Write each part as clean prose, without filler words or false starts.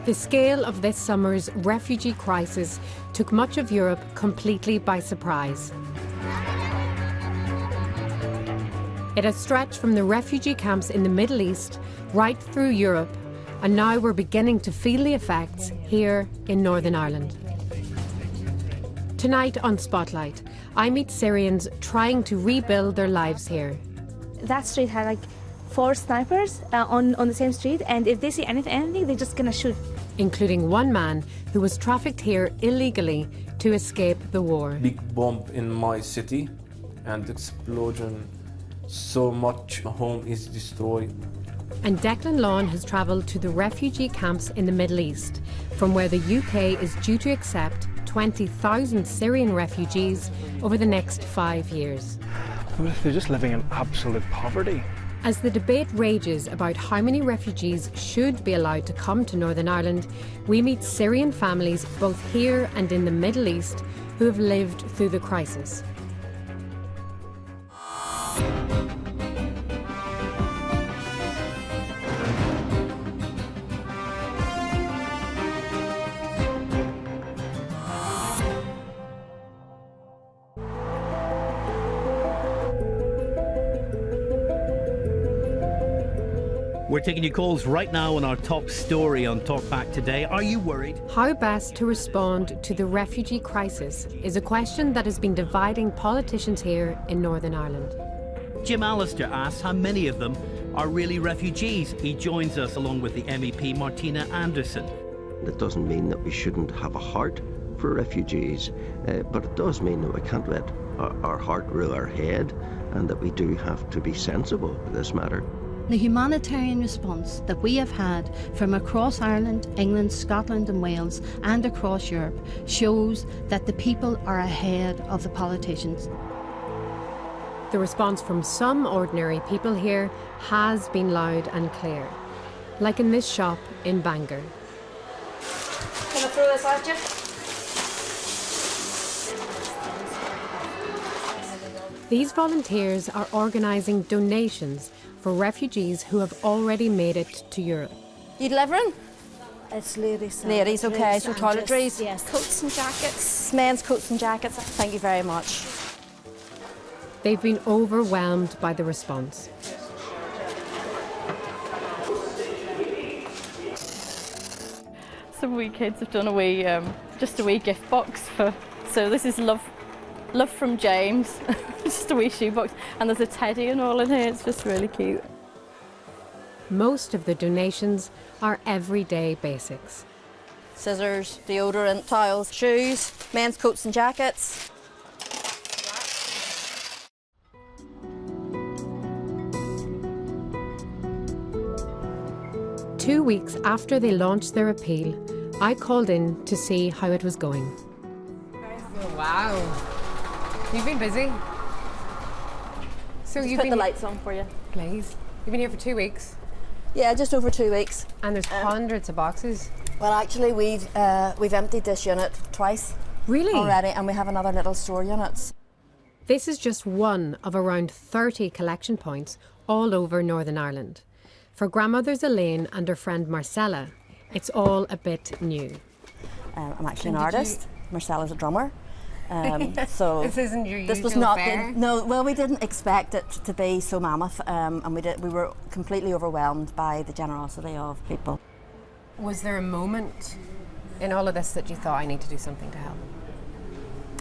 The scale of this summer's refugee crisis took much of Europe completely by surprise. It has stretched from the refugee camps in the Middle East right through Europe, and now we're beginning to feel the effects here in Northern Ireland. Tonight on Spotlight, I meet Syrians trying to rebuild their lives here. That street had like 4 snipers on the same street, and if they see anything, they're just gonna shoot. Including one man who was trafficked here illegally to escape the war. Big bomb in my city and explosion. So much home is destroyed. And Declan Lawn has travelled to the refugee camps in the Middle East, from where the UK is due to accept 20,000 Syrian refugees over the next 5 years. They're just living in absolute poverty. As the debate rages about how many refugees should be allowed to come to Northern Ireland, we meet Syrian families both here and in the Middle East who have lived through the crisis. We're taking your calls right now on our top story on Talkback today. Are you worried? How best to respond to the refugee crisis is a question that has been dividing politicians here in Northern Ireland. Jim Allister asks how many of them are really refugees. He joins us along with the MEP Martina Anderson. That doesn't mean that we shouldn't have a heart for refugees, but it does mean that we can't let our heart rule our head, and that we do have to be sensible in this matter. The humanitarian response that we have had from across Ireland, England, Scotland and Wales and across Europe shows that the people are ahead of the politicians. The response from some ordinary people here has been loud and clear, like in this shop in Bangor. Can I throw this at you? These volunteers are organising donations for refugees who have already made it to Europe. You delivering? It's ladies. Ladies, okay, so toiletries. Yes. Coats and jackets. Men's coats and jackets. Thank you very much. They've been overwhelmed by the response. Some wee kids have done a wee, just a wee gift box for. So this is love from James. Just a wee shoebox, and there's a teddy and all in here. It's just really cute. Most of the donations are everyday basics. Scissors, deodorant, towels, shoes, men's coats and jackets. Two weeks after they launched their appeal, I called in to see how it was going. Oh, wow. You've been busy. So Just you've put been the lights on for you. Please. You've been here for 2 weeks. Yeah, just over 2 weeks. And there's hundreds of boxes. Well, actually, we've emptied this unit twice. Really? Already, and we have another little store units. This is just one of around 30 collection points all over Northern Ireland. For grandmothers Elaine and her friend Marcella, it's all a bit new. I'm actually an artist. Marcella's a drummer. So this isn't your usual this was not fare? no. Well, we didn't expect it to be so mammoth, and we were completely overwhelmed by the generosity of people. Was there a moment in all of this that you thought, I need to do something to help?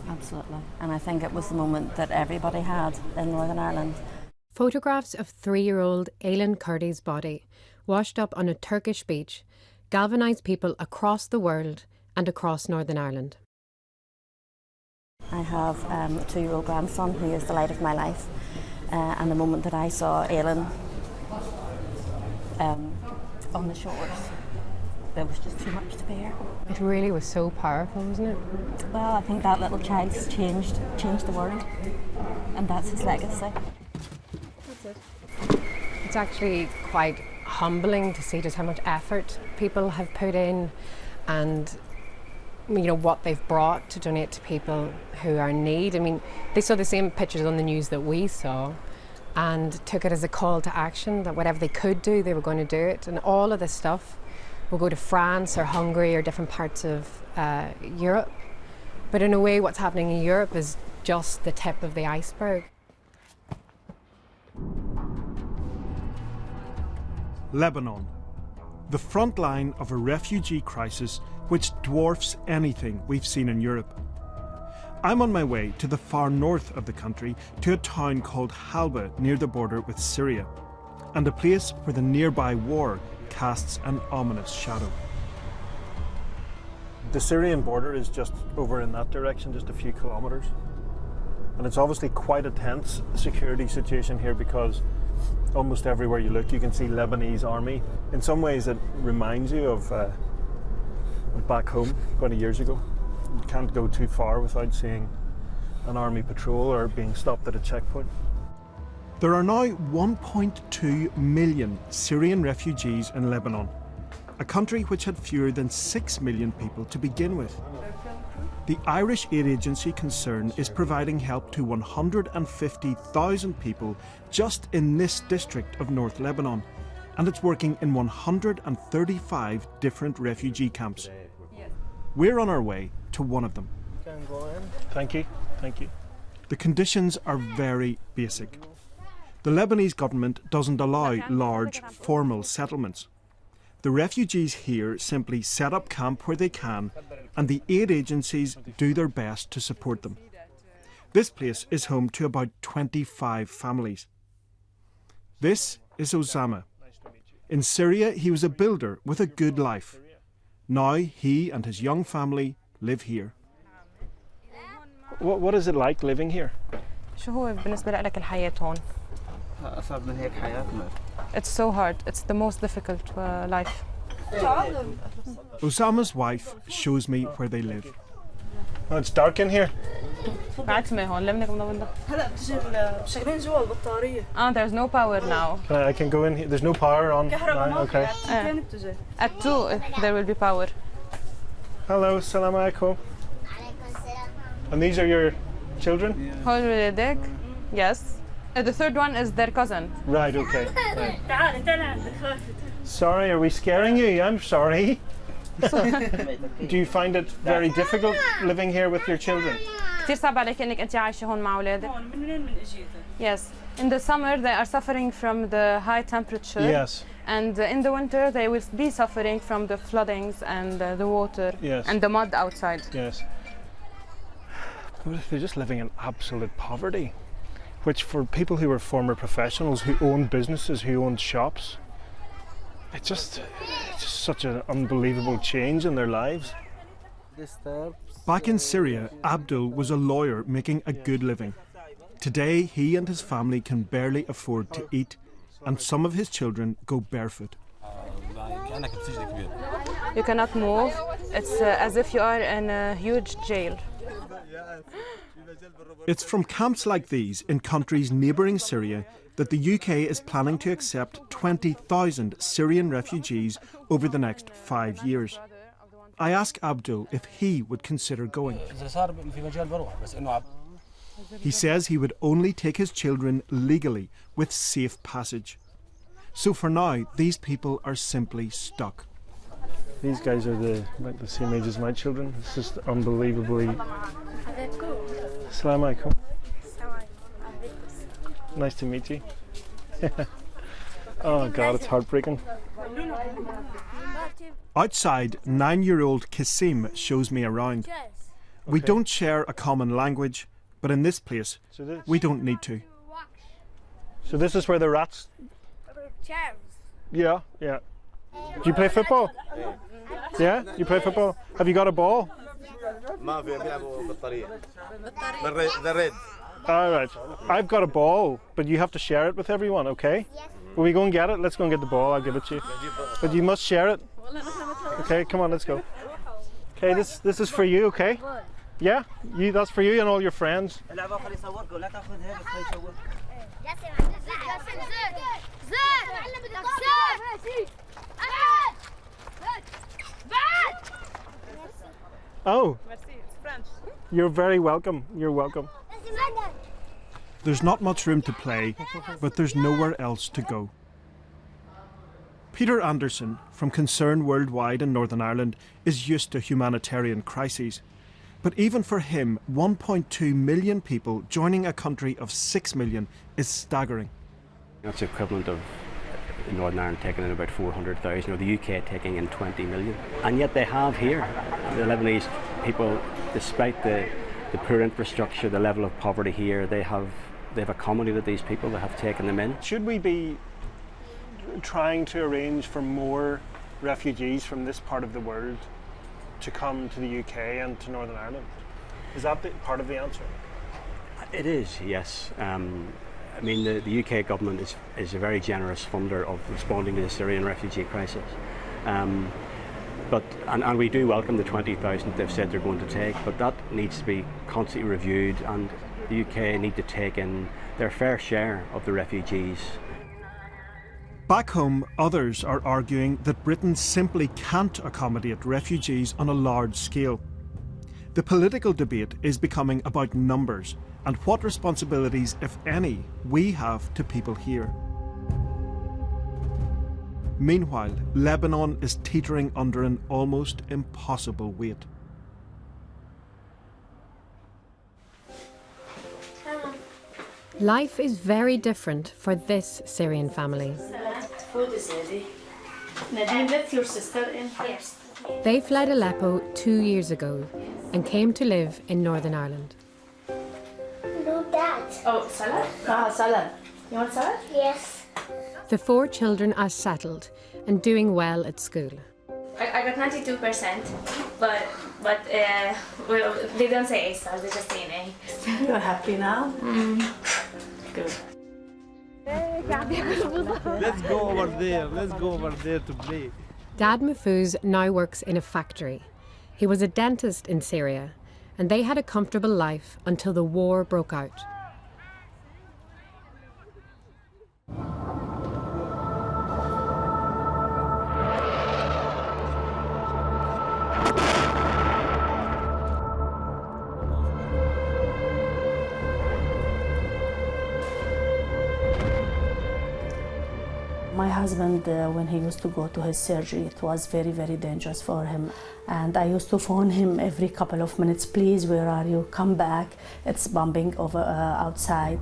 Absolutely, and I think it was the moment that everybody had in Northern Ireland. Photographs of 3-year-old Aylin Curdy's body washed up on a Turkish beach galvanised people across the world and across Northern Ireland. I have a 2-year-old grandson who is the light of my life, and the moment that I saw Aylin on the shores, it was just too much to bear. It really was so powerful, wasn't it? Well, I think that little child's changed the world, and that's his legacy. That's it. It's actually quite humbling to see just how much effort people have put in, and you know what they've brought to donate to people who are in need. I mean, they saw the same pictures on the news that we saw and took it as a call to action that whatever they could do, they were going to do it. And all of this stuff will go to France or Hungary or different parts of Europe. But in a way, what's happening in Europe is just the tip of the iceberg. Lebanon, the front line of a refugee crisis which dwarfs anything we've seen in Europe. I'm on my way to the far north of the country to a town called Halba near the border with Syria, and a place where the nearby war casts an ominous shadow. The Syrian border is just over in that direction, just a few kilometres. And it's obviously quite a tense security situation here because almost everywhere you look you can see Lebanese army. In some ways it reminds you of back home 20 years ago. You can't go too far without seeing an army patrol or being stopped at a checkpoint. There are now 1.2 million Syrian refugees in Lebanon, a country which had fewer than 6 million people to begin with. The Irish aid agency Concern is providing help to 150,000 people just in this district of North Lebanon, and it's working in 135 different refugee camps. We're on our way to one of them. Thank you, thank you. The conditions are very basic. The Lebanese government doesn't allow large, formal settlements. The refugees here simply set up camp where they can, and the aid agencies do their best to support them. This place is home to about 25 families. This is Osama. In Syria, he was a builder with a good life. Now he and his young family live here. What is it like living here? شو هو بالنسبة لك الحياة هون؟ أصعب من هيك حياتنا. It's so hard. It's the most difficult life. Osama's wife shows me where they live. Oh, it's dark in here. There's no power now. I can go in here. There's no power on. Okay. At 2 there will be power. Hello, salam alaikum. And these are your children? Yes. The third one is their cousin. Right, okay. Right. Sorry, are we scaring you? I'm sorry. Do you find it very difficult living here with your children? كتير صعب عليك إنك أنت عايشة هون مع أولادك. Yes. In the summer they are suffering from the high temperature. Yes. And in the winter they will be suffering from the floodings and the water. Yes. And the mud outside. Yes. They're just living in absolute poverty, which for people who are former professionals, who own businesses, who own shops, it's just such an unbelievable change in their lives. Back in Syria, Abdul was a lawyer making a good living. Today, he and his family can barely afford to eat, and some of his children go barefoot. You cannot move. It's as if you are in a huge jail. It's from camps like these in countries neighbouring Syria that the UK is planning to accept 20,000 Syrian refugees over the next 5 years. I ask Abdul if he would consider going. He says he would only take his children legally with safe passage. So for now, these people are simply stuck. These guys are about the same age as my children. It's just unbelievably... Assalamu alaikum. Nice to meet you. Oh God, it's heartbreaking. Outside, 9-year-old Kasim shows me around. We don't share a common language, but in this place, we don't need to. So this is where the rats... Yeah, yeah. Do you play football? Yeah, you play football? Have you got a ball? All right. I've got a ball, but you have to share it with everyone, okay? Will we go and get it? Let's go and get the ball. I'll give it to you. But you must share it. Okay, come on, let's go. Okay, this is for you, okay? Yeah, that's for you and all your friends. Oh, you're very welcome. You're welcome. There's not much room to play, but there's nowhere else to go. Peter Anderson from Concern Worldwide in Northern Ireland is used to humanitarian crises. But even for him, 1.2 million people joining a country of 6 million is staggering. That's equivalent of Northern Ireland taking in about 400,000, or the UK taking in 20 million. And yet they have here, the Lebanese people, despite the poor infrastructure, the level of poverty here, they've accommodated these people, they have taken them in. Should we be trying to arrange for more refugees from this part of the world to come to the UK and to Northern Ireland? Is that part of the answer? It is, yes. I mean, the UK government is a very generous funder of responding to the Syrian refugee crisis. And we do welcome the 20,000 they've said they're going to take, but that needs to be constantly reviewed, and the UK need to take in their fair share of the refugees. Back home, others are arguing that Britain simply can't accommodate refugees on a large scale. The political debate is becoming about numbers and what responsibilities, if any, we have to people here. Meanwhile, Lebanon is teetering under an almost impossible weight. Life is very different for this Syrian family. Let your sister in. Yes. They fled Aleppo 2 years ago and came to live in Northern Ireland. No, Dad. Oh, salad? Salad. You want salad? Yes. The 4 children are settled and doing well at school. I got 92%, but well, they don't say A star, they just say an A. You're happy now? Good. Let's go over there. Let's go over there to play. Dad Mahfouz now works in a factory. He was a dentist in Syria, and they had a comfortable life until the war broke out. My husband, when he used to go to his surgery, it was very, very dangerous for him. And I used to phone him every couple of minutes, please, where are you? Come back, it's bombing over outside.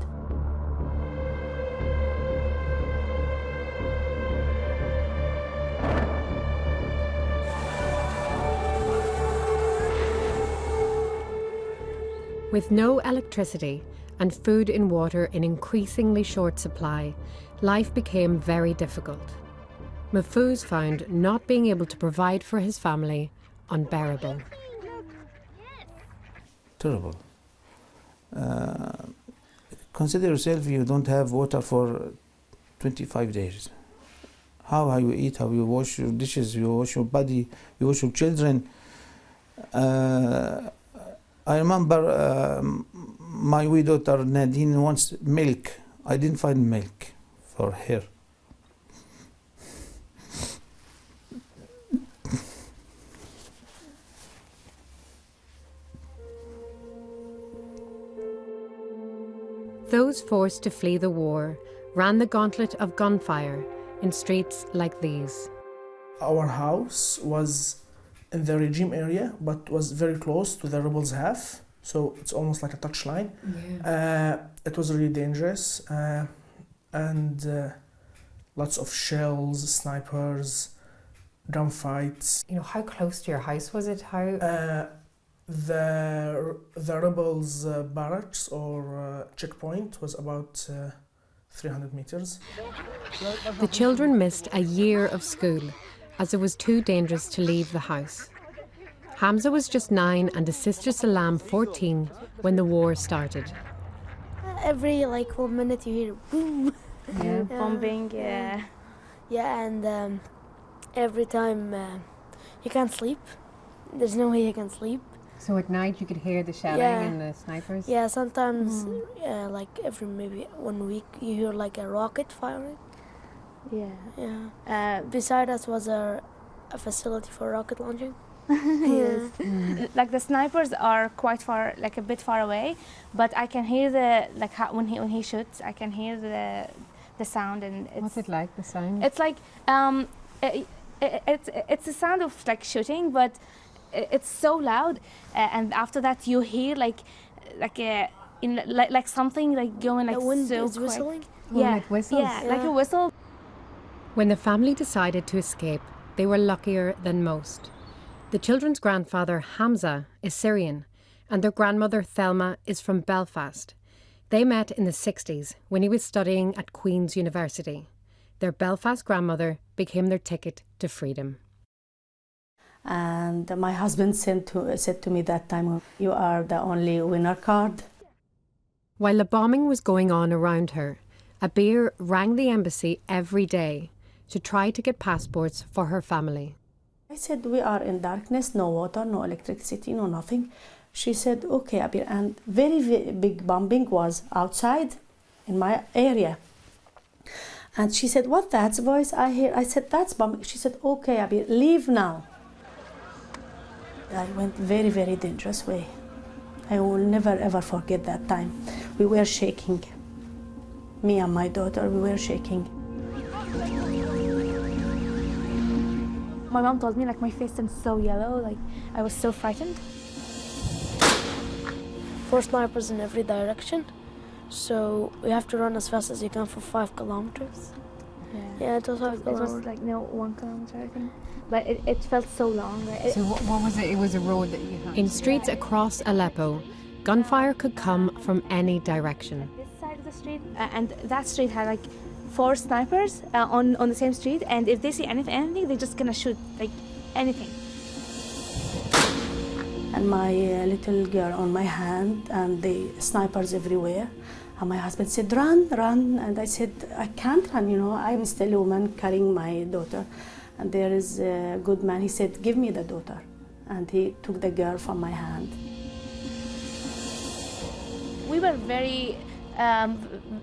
With no electricity and food and water in increasingly short supply, life became very difficult. Mahfouz found not being able to provide for his family unbearable. Terrible. Consider yourself you don't have water for 25 days. How you eat, how you wash your dishes, you wash your body, you wash your children. I remember my wee daughter Nadine wants milk. I didn't find milk for her. Those forced to flee the war ran the gauntlet of gunfire in streets like these. Our house was in the regime area, but was very close to the rebels' half, so it's almost like a touchline. Yeah. It was really dangerous, and lots of shells, snipers, gunfights. You know, how close to your house was it? How? The rebels' barracks or checkpoint was about 300 meters. The children missed a year of school as it was too dangerous to leave the house. Hamza was just 9 and his sister Salam 14 when the war started. Every 1 minute you hear boom. Yeah, bombing, yeah. Yeah, and every time you can't sleep. There's no way you can sleep. So at night you could hear the shelling and the snipers? Yeah, sometimes every maybe 1 week you hear a rocket firing. Yeah. Beside us was a facility for rocket launching. Yes. Like the snipers are quite far, a bit far away, but I can hear when he shoots, I can hear the sound, and it's. What's it like, the sound? It's like It's a sound of like shooting, but it's so loud, and after that you hear like something like going like the wind so is quick. whistling. Yeah, like whistles? Yeah, like a whistle. When the family decided to escape, they were luckier than most. The children's grandfather, Hamza, is Syrian, and their grandmother, Thelma, is from Belfast. They met in the 60s when he was studying at Queen's University. Their Belfast grandmother became their ticket to freedom. And my husband said to me that time, "You are the only winner card." While the bombing was going on around her, Abir rang the embassy every day to try to get passports for her family. I said, "We are in darkness, no water, no electricity, no nothing." She said, "Okay, Abir." And very big bombing was outside in my area. And she said, "What that's voice I hear?" I said, "That's bombing." She said, "Okay, Abir, leave now." I went very dangerous way. I will never ever forget that time. We were shaking. Me and my daughter, we were shaking. My mom told me like my face turned so yellow, like I was so frightened. 4 snipers in every direction, so we have to run as fast as you can for 5 kilometers. Yeah, it was 5 kilometers. It was like 1 kilometer, I think. But it felt so long. Right? So what was it? It was a road that you had? In streets across Aleppo, gunfire could come from any direction. This side of the street and that street had like 4 snipers on the same street, and if they see anything, they're just gonna shoot like anything. And my little girl on my hand, and the snipers everywhere. And my husband said, "Run, run." And I said, "I can't run, I'm still a woman carrying my daughter." And there is a good man, he said, "Give me the daughter." And he took the girl from my hand. We were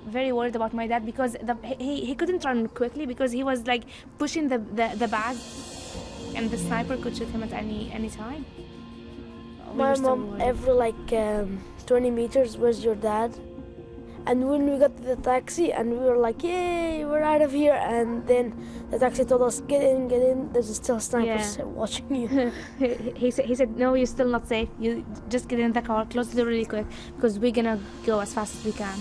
very worried about my dad because he couldn't run quickly because he was like pushing the bag, and the sniper could shoot him at any time. My mom, every like 20 meters, "Where's your dad?" And when we got to the taxi and we were like, "Yay, we're out of here," and then the taxi told us, get in, there's still snipers watching you. he said, "No, you're still not safe. You just get in the car, close the door really quick, because we're gonna go as fast as we can."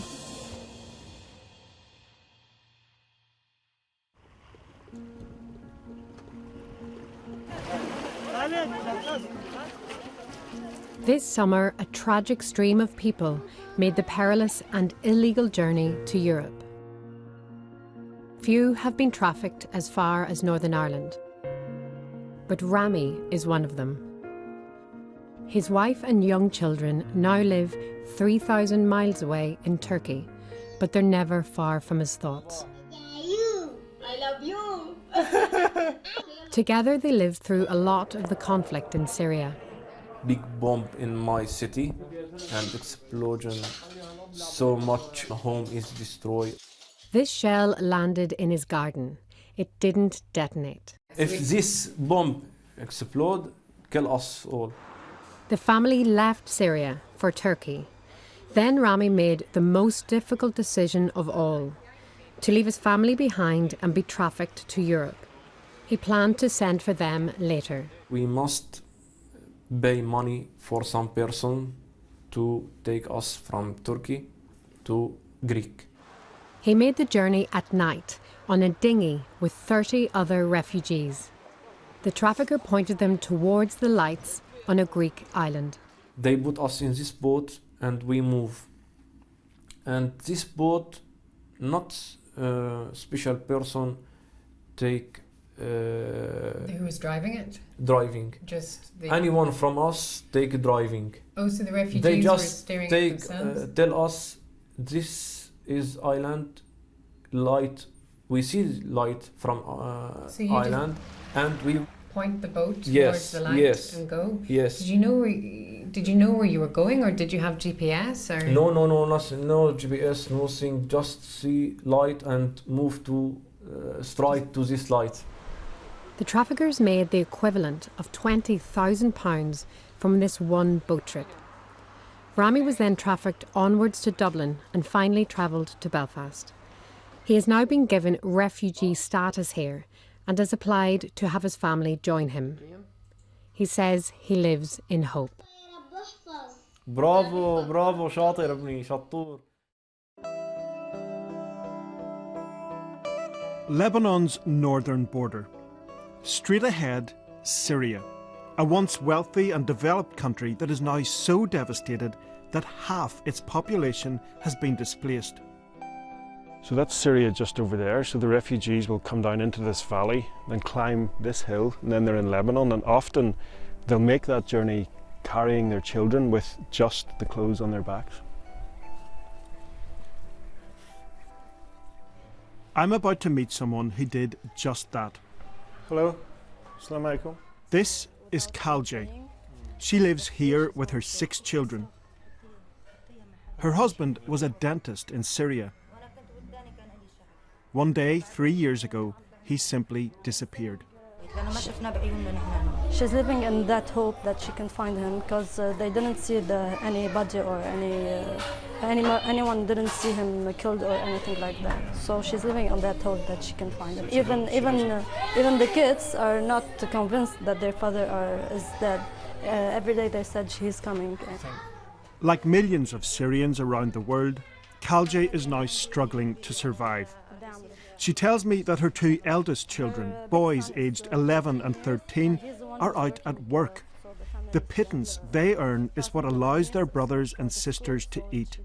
This summer, a tragic stream of people made the perilous and illegal journey to Europe. Few have been trafficked as far as Northern Ireland, but Rami is one of them. His wife and young children now live 3,000 miles away in Turkey, but they're never far from his thoughts. I love you. Together they lived through a lot of the conflict in Syria. Big bomb in my city and explosion. So much home is destroyed. This shell landed in his garden. It didn't detonate. If this bomb explode, kill us all. The family left Syria for Turkey. Then Rami made the most difficult decision of all, to leave his family behind and be trafficked to Europe. He planned to send for them later. We must pay money for some person to take us from Turkey to Greek. He made the journey at night on a dinghy with 30 other refugees. The trafficker pointed them towards the lights on a Greek island. They put us in this boat and we move. And this boat, not a special person take who was driving it? Driving. Just anyone from us take driving. Oh, so the refugees they just were steering take, it themselves? Tell us this is island light. We see light from so you island, and we point the boat towards the light and go. Yes. Did you know where you were going, or did you have GPS? Or no, nothing. No GPS, nothing. Just see light and move to straight to this light. The traffickers made the equivalent of £20,000 from this one boat trip. Rami was then trafficked onwards to Dublin and finally travelled to Belfast. He has now been given refugee status here and has applied to have his family join him. He says he lives in hope. برافو برافو شاطر ابني شطور. Lebanon's northern border. Straight ahead, Syria, a once wealthy and developed country that is now so devastated that half its population has been displaced. So that's Syria just over there. So the refugees will come down into this valley, then climb this hill, and then they're in Lebanon. And often they'll make that journey carrying their children with just the clothes on their backs. I'm about to meet someone who did just that. Hello. Assalamu alaikum. This is Kalje. She lives here with her 6 children. Her husband was a dentist in Syria. One day, 3 years ago, he simply disappeared. She's living in that hope that she can find him, because they didn't see anybody or anyone didn't see him killed or anything like that. So she's living on that hope that she can find him. Even the kids are not convinced that their father is dead. Every day they said he's coming. Like millions of Syrians around the world, Kalje is now struggling to survive. She tells me that her 2 eldest children, boys aged 11 and 13, are out at work. The pittance they earn is what allows their brothers and sisters to eat.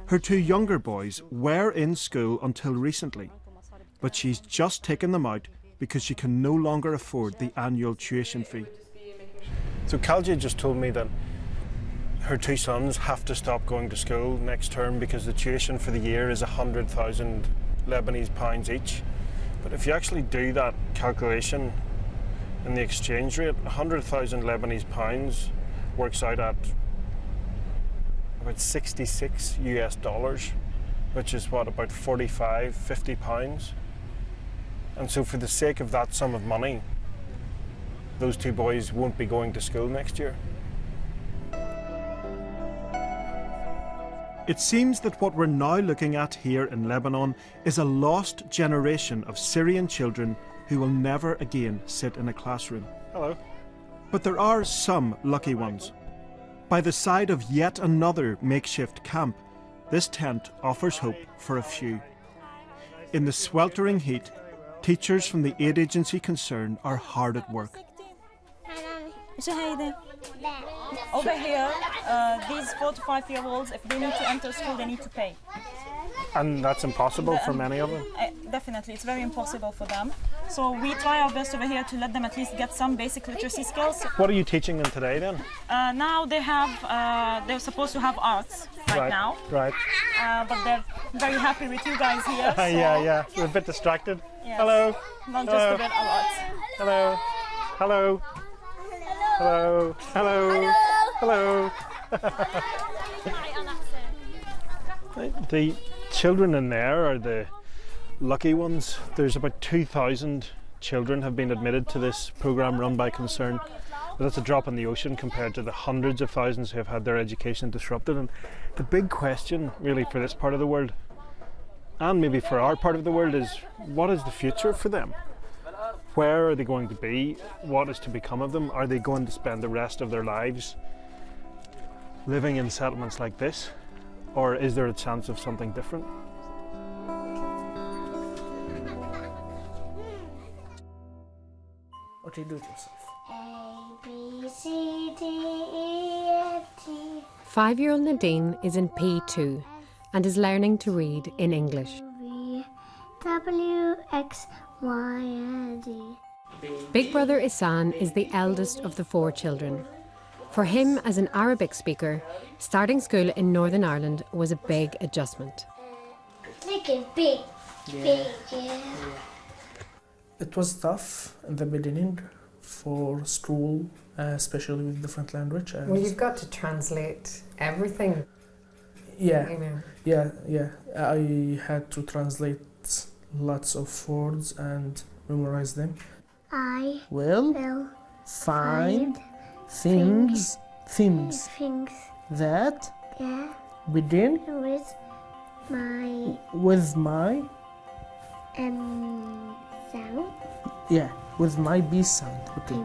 Her 2 younger boys were in school until recently, but she's just taken them out because she can no longer afford the annual tuition fee. So Kalje just told me that her 2 sons have to stop going to school next term because the tuition for the year is 100,000 Lebanese pounds each. But if you actually do that calculation in the exchange rate, 100,000 Lebanese pounds works out at about 66 US dollars, which is what, about 45, 50 pounds. And so for the sake of that sum of money, those 2 boys won't be going to school next year. It seems that what we're now looking at here in Lebanon is a lost generation of Syrian children who will never again sit in a classroom. Hello. But there are some lucky ones. By the side of yet another makeshift camp, this tent offers hope for a few. In the sweltering heat, teachers from the aid agency concerned are hard at work. Over here, these 4 to 5-year-olds, if they need to enter school, they need to pay. And that's impossible for many of them? Definitely, it's very impossible for them. So we try our best over here to let them at least get some basic literacy skills. What are you teaching them today then? Now they're supposed to have arts right now. Right. But they're very happy with you guys here. So yeah. We're a bit distracted. Yes. Hello. Not just a bit, a lot. Hello. Hello. Hello. Hello. Hello. The children in there are the lucky ones. There's about 2,000 children have been admitted to this programme run by Concern. But that's a drop in the ocean compared to the hundreds of thousands who have had their education disrupted. And the big question really for this part of the world, and maybe for our part of the world, is what is the future for them? Where are they going to be? What is to become of them? Are they going to spend the rest of their lives living in settlements like this? Or is there a chance of something different? What do you do to yourself? A, B, C, D, E, F, G. 5-year-old Nadine is in P2 and is learning to read in English. V, W, X, Y, and Z. Big brother Isan is the eldest of the 4 children. For him, as an Arabic speaker, starting school in Northern Ireland was a big adjustment. Make it big, big, yeah. It was tough in the beginning for school, especially with different language. Well, you've got to translate everything. Yeah, you know. yeah. I had to translate lots of words and memorize them. I will find things that begin with my sound. Yeah, with my B sound. Okay.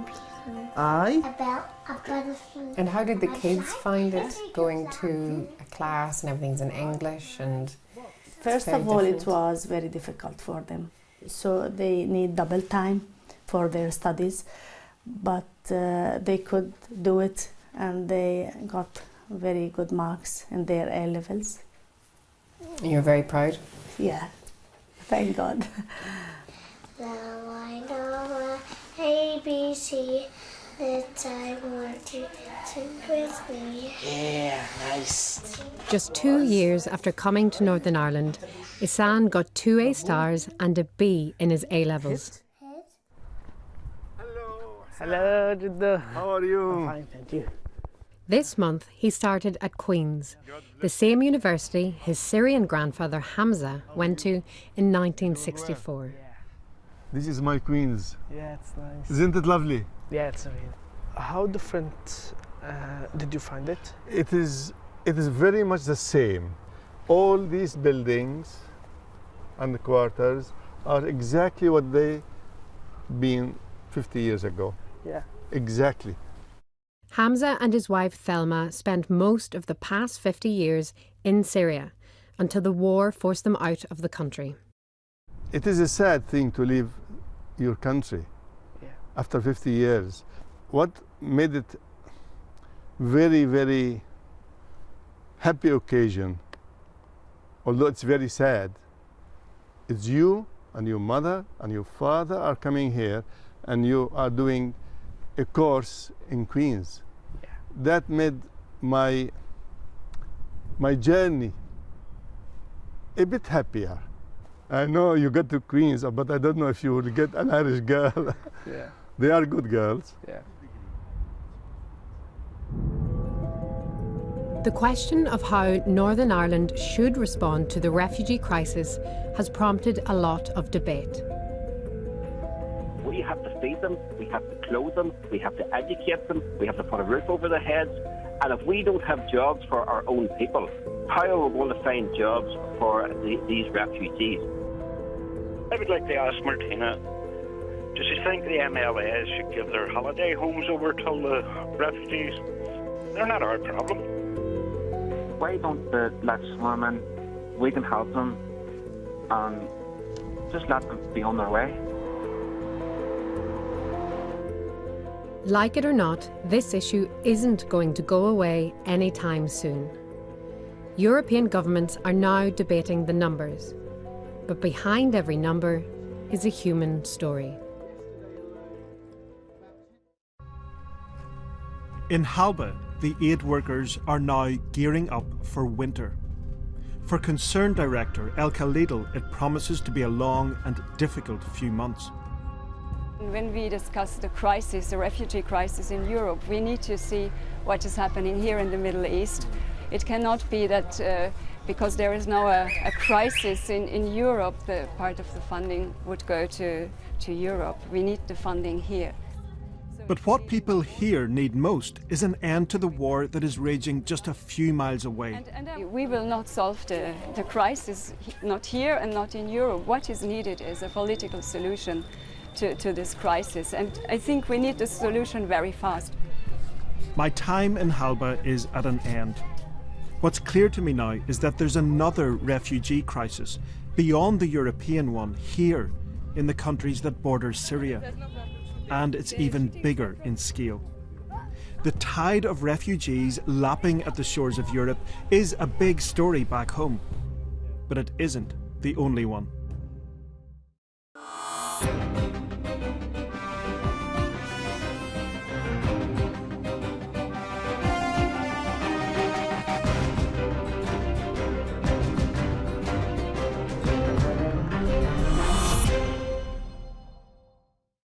About a butterfly. And how did the kids find it, going to a class and everything's in English? And First of all, it was very difficult for them. So they need double time for their studies, but they could do it, and they got very good marks in their A levels. You're very proud? Yeah, thank God. So I know A, B, C, that I want to sing with me. Yeah, nice. Just 2 years after coming to Northern Ireland, Isan got 2 A stars and a B in his A levels. Hello, Jiddu. How are you? I'm fine, thank you. This month, he started at Queen's, the same university his Syrian grandfather Hamza went to in 1964. This is my Queen's. Yeah, it's nice. Isn't it lovely? Yeah, it's amazing. How different did you find it? It is very much the same. All these buildings and the quarters are exactly what they been 50 years ago. Yeah. Exactly. Hamza and his wife Thelma spent most of the past 50 years in Syria until the war forced them out of the country. It is a sad thing to leave your country after 50 years. What made it very, very happy occasion, although it's very sad, is you and your mother and your father are coming here and you are doing a course in Queen's. That made my journey a bit happier. I know you got to Queen's, but I don't know if you will get an Irish girl. Yeah. They are good girls. Yeah. The question of how Northern Ireland should respond to the refugee crisis has prompted a lot of debate. We have to feed them, we have to clothe them, we have to educate them, we have to put a roof over their heads. And if we don't have jobs for our own people, how are we going to find jobs for these refugees? I would like to ask Martina, does she think the MLAs should give their holiday homes over to the refugees? They're not our problem. Why don't they let swim in? We can help them and just let them be on their way. Like it or not, this issue isn't going to go away anytime soon. European governments are now debating the numbers, but behind every number is a human story. In Halba, the aid workers are now gearing up for winter. For Concern Director Elka Lidl, it promises to be a long and difficult few months. When we discuss the crisis, the refugee crisis in Europe, we need to see what is happening here in the Middle East. It cannot be that because there is now a crisis in Europe, the part of the funding would go to Europe. We need the funding here. But what people here need most is an end to the war that is raging just a few miles away. And we will not solve the crisis, not here and not in Europe. What is needed is a political solution to this crisis, and I think we need the solution very fast. My time in Halba is at an end. What's clear to me now is that there's another refugee crisis beyond the European one here in the countries that border Syria. And it's even bigger in scale. The tide of refugees lapping at the shores of Europe is a big story back home, but it isn't the only one.